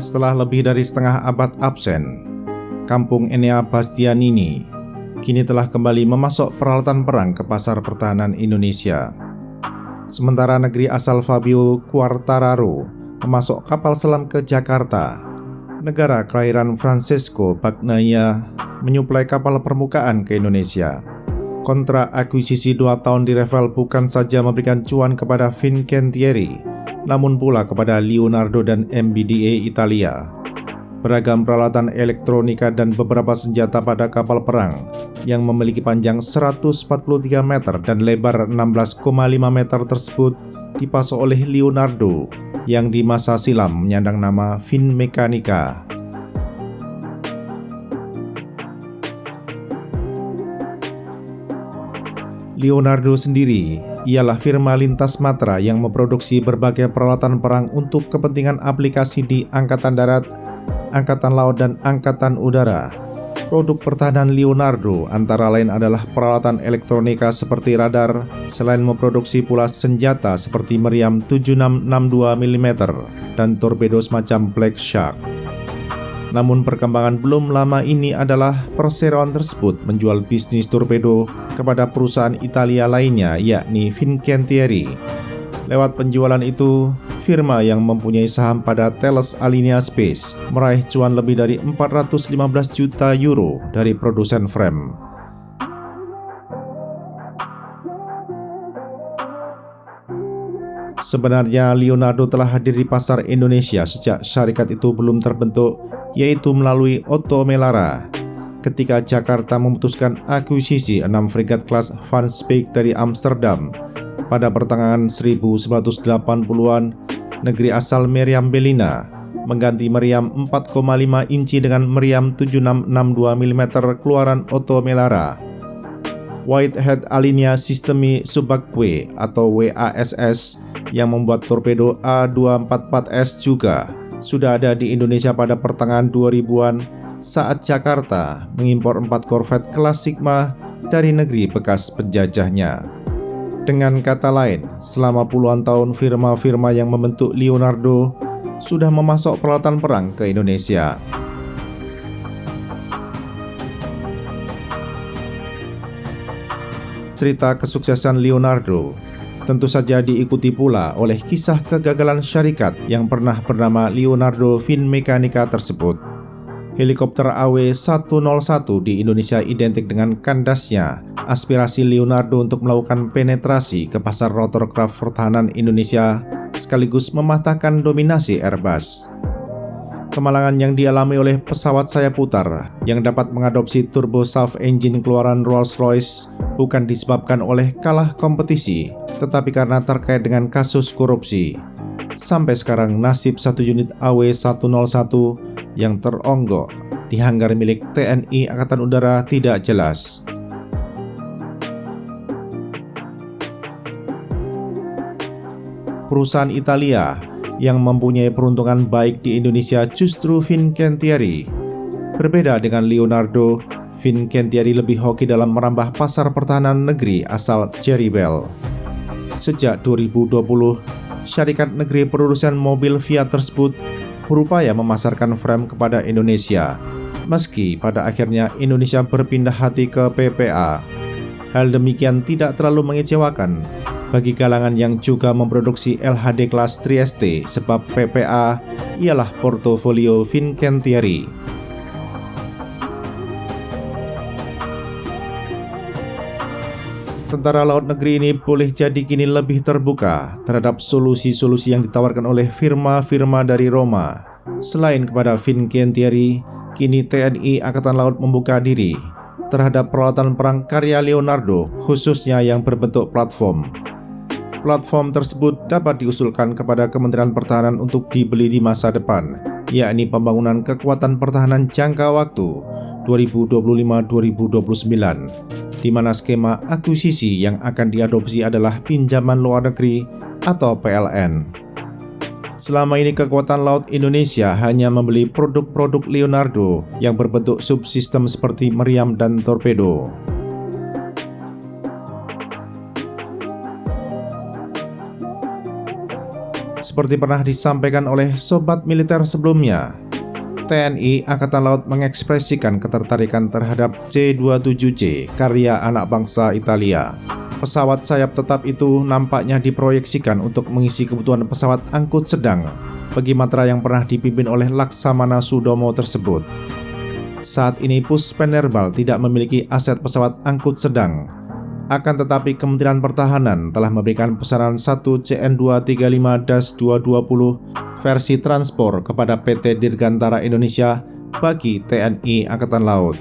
Setelah lebih dari setengah abad absen, Kampung Enea Bastianini kini telah kembali memasok peralatan perang ke pasar pertahanan Indonesia. Sementara negeri asal Fabio Quartararo memasok kapal selam ke Jakarta, negara kelahiran Francesco Bagnaia menyuplai kapal permukaan ke Indonesia. Kontrak akuisisi 2 tahun di Revel bukan saja memberikan cuan kepada Fincantieri, namun pula kepada Leonardo dan MBDA Italia. Beragam peralatan elektronika dan beberapa senjata pada kapal perang yang memiliki panjang 143 meter dan lebar 16,5 meter tersebut dipasok oleh Leonardo yang di masa silam menyandang nama Finmeccanica. Leonardo sendiri ialah firma lintas matra yang memproduksi berbagai peralatan perang untuk kepentingan aplikasi di Angkatan Darat, Angkatan Laut, dan Angkatan Udara. Produk pertahanan Leonardo antara lain adalah peralatan elektronika seperti radar, selain memproduksi pula senjata seperti meriam 7662 mm dan torpedo semacam Black Shark. Namun perkembangan belum lama ini adalah perseroan tersebut menjual bisnis torpedo kepada perusahaan Italia lainnya, yakni Fincantieri. Lewat penjualan itu, firma yang mempunyai saham pada Thales Alenia Space meraih cuan lebih dari 415 juta euro dari produsen frame. Sebenarnya Leonardo telah hadir di pasar Indonesia sejak syarikat itu belum terbentuk, yaitu melalui Otto Melara. Ketika Jakarta memutuskan akuisisi 6 fregat kelas Van Speyk dari Amsterdam pada pertengahan 1980-an, negeri asal Meriam Bellina mengganti meriam 4,5 inci dengan meriam 7662 mm keluaran Otto Melara. Whitehead Alenia Sistemi Subacquea atau WASS yang membuat torpedo A244S juga sudah ada di Indonesia pada pertengahan 2000-an saat Jakarta mengimpor 4 korvet kelas Sigma dari negeri bekas penjajahnya. Dengan kata lain, selama puluhan tahun firma-firma yang membentuk Leonardo sudah memasok peralatan perang ke Indonesia. Cerita kesuksesan Leonardo tentu saja diikuti pula oleh kisah kegagalan syarikat yang pernah bernama Leonardo Finmeccanica tersebut. Helikopter AW101 di Indonesia identik dengan kandasnya aspirasi Leonardo untuk melakukan penetrasi ke pasar rotorcraft pertahanan Indonesia sekaligus mematahkan dominasi Airbus. Kemalangan yang dialami oleh pesawat sayap putar yang dapat mengadopsi turboshaft engine keluaran Rolls-Royce bukan disebabkan oleh kalah kompetisi, tetapi karena terkait dengan kasus korupsi. Sampai sekarang nasib satu unit AW101 yang teronggok di hanggar milik TNI Angkatan Udara tidak jelas. Perusahaan Italia yang mempunyai peruntungan baik di Indonesia justru Fincantieri. Berbeda dengan Leonardo, Fincantieri lebih hoki dalam merambah pasar pertahanan negeri asal Cherry-Bell. Sejak 2020, syarikat negeri produsen mobil Fiat tersebut berupaya memasarkan frame kepada Indonesia, meski pada akhirnya Indonesia berpindah hati ke PPA. Hal demikian tidak terlalu mengecewakan bagi kalangan yang juga memproduksi LHD kelas Trieste, sebab PPA ialah portofolio Fincantieri. Tentara Laut Negeri ini boleh jadi kini lebih terbuka terhadap solusi-solusi yang ditawarkan oleh firma-firma dari Roma. Selain kepada Fincantieri, kini TNI Angkatan Laut membuka diri terhadap peralatan perang karya Leonardo, khususnya yang berbentuk platform. Platform tersebut dapat diusulkan kepada Kementerian Pertahanan untuk dibeli di masa depan, yakni pembangunan kekuatan pertahanan jangka waktu 2025-2029, di mana skema akuisisi yang akan diadopsi adalah pinjaman luar negeri atau PLN. Selama ini Kekuatan Laut Indonesia hanya membeli produk-produk Leonardo yang berbentuk subsistem seperti meriam dan torpedo. Seperti pernah disampaikan oleh sobat militer sebelumnya, TNI Angkatan Laut mengekspresikan ketertarikan terhadap C-27J karya anak bangsa Italia. Pesawat sayap tetap itu nampaknya diproyeksikan untuk mengisi kebutuhan pesawat angkut sedang bagi matra yang pernah dipimpin oleh Laksamana Sudomo tersebut. Saat ini Puspenerbal tidak memiliki aset pesawat angkut sedang. Akan tetapi Kementerian Pertahanan telah memberikan pesanan 1 CN235-220 versi transport kepada PT Dirgantara Indonesia bagi TNI Angkatan Laut.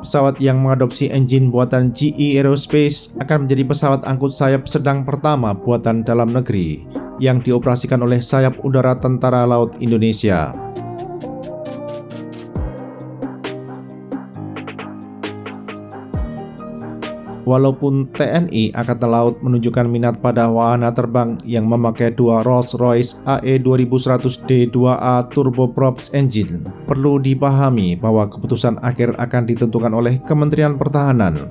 Pesawat yang mengadopsi engine buatan GE Aerospace akan menjadi pesawat angkut sayap sedang pertama buatan dalam negeri yang dioperasikan oleh Sayap Udara Tentara Laut Indonesia. Walaupun TNI Angkatan Laut menunjukkan minat pada wahana terbang yang memakai dua Rolls-Royce AE2100D2A turboprops engine, perlu dipahami bahwa keputusan akhir akan ditentukan oleh Kementerian Pertahanan.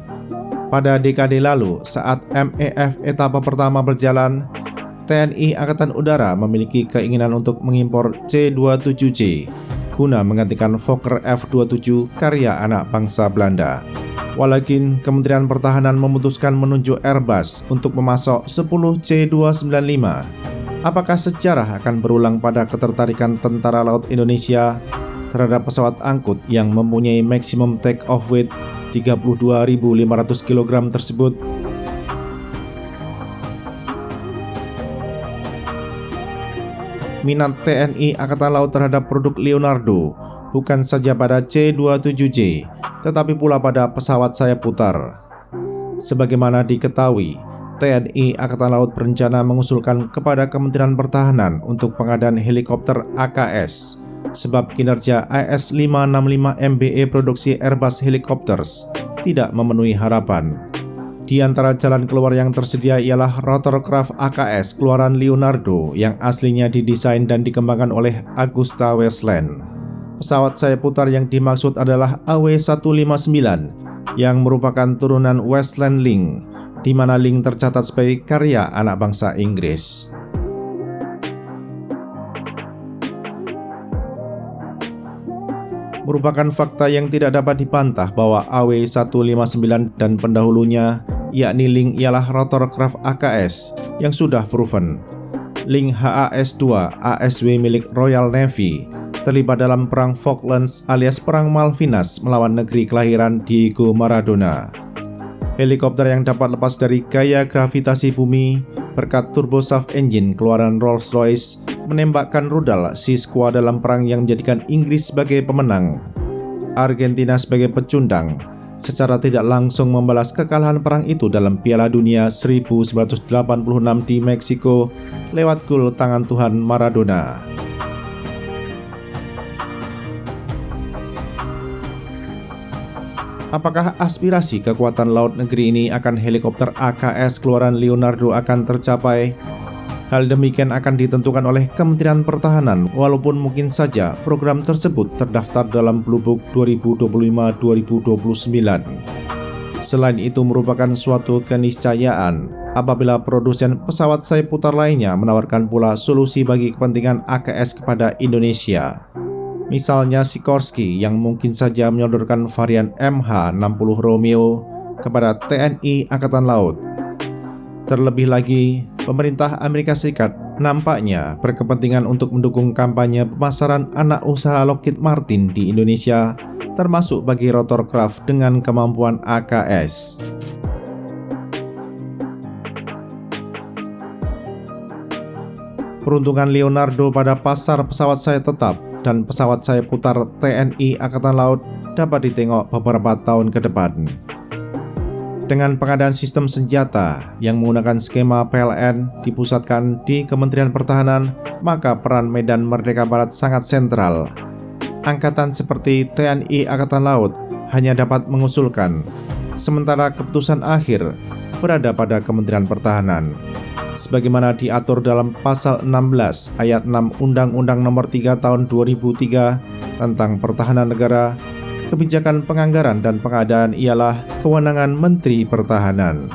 Pada dekade lalu, saat MEF etapa pertama berjalan, TNI Angkatan Udara memiliki keinginan untuk mengimpor C-27J guna menggantikan Fokker F-27 karya anak bangsa Belanda. Walakin Kementerian Pertahanan memutuskan menunjuk Airbus untuk memasok 10 C-295. Apakah sejarah akan berulang pada ketertarikan Tentara Laut Indonesia terhadap pesawat angkut yang mempunyai maximum take-off weight 32.500 kg tersebut? Minat TNI Angkatan Laut terhadap produk Leonardo bukan saja pada C-27J, tetapi pula pada pesawat sayap putar. Sebagaimana diketahui, TNI Angkatan Laut berencana mengusulkan kepada Kementerian Pertahanan untuk pengadaan helikopter AKS, sebab kinerja AS565MBE produksi Airbus Helicopters tidak memenuhi harapan. Di antara jalan keluar yang tersedia ialah rotorcraft AKS keluaran Leonardo yang aslinya didesain dan dikembangkan oleh Agusta Westland. Pesawat sayap putar yang dimaksud adalah AW159 yang merupakan turunan Westland Link, di mana Link tercatat sebagai karya anak bangsa Inggris. Merupakan fakta yang tidak dapat dibantah bahwa AW159 dan pendahulunya, yakni Link, ialah rotorcraft AKS yang sudah proven. Link HAS-2 ASW milik Royal Navy terlibat dalam Perang Falklands alias Perang Malvinas melawan negeri kelahiran Diego Maradona. Helikopter yang dapat lepas dari gaya gravitasi bumi berkat turboshaft engine keluaran Rolls-Royce menembakkan rudal Sea-Squall dalam perang yang menjadikan Inggris sebagai pemenang, Argentina sebagai pecundang, secara tidak langsung membalas kekalahan perang itu dalam Piala Dunia 1986 di Meksiko lewat gol tangan Tuhan Maradona. Apakah aspirasi kekuatan laut negeri ini akan helikopter AKS keluaran Leonardo akan tercapai? Hal demikian akan ditentukan oleh Kementerian Pertahanan, walaupun mungkin saja program tersebut terdaftar dalam Blue Book 2025-2029. Selain itu merupakan suatu keniscayaan apabila produsen pesawat sayap putar lainnya menawarkan pula solusi bagi kepentingan AKS kepada Indonesia. Misalnya Sikorsky yang mungkin saja menyodorkan varian MH-60 Romeo kepada TNI Angkatan Laut. Terlebih lagi, pemerintah Amerika Serikat nampaknya berkepentingan untuk mendukung kampanye pemasaran anak usaha Lockheed Martin di Indonesia, termasuk bagi rotorcraft dengan kemampuan AKS. Peruntungan Leonardo pada pasar pesawat sayap tetap dan pesawat sayap putar TNI Angkatan Laut dapat ditengok beberapa tahun ke depan. Dengan pengadaan sistem senjata yang menggunakan skema PLN dipusatkan di Kementerian Pertahanan, maka peran Medan Merdeka Barat sangat sentral. Angkatan seperti TNI Angkatan Laut hanya dapat mengusulkan, sementara keputusan akhir berada pada Kementerian Pertahanan. Sebagaimana diatur dalam pasal 16 ayat 6 Undang-Undang Nomor 3 Tahun 2003 tentang Pertahanan Negara, kebijakan penganggaran dan pengadaan ialah kewenangan Menteri Pertahanan.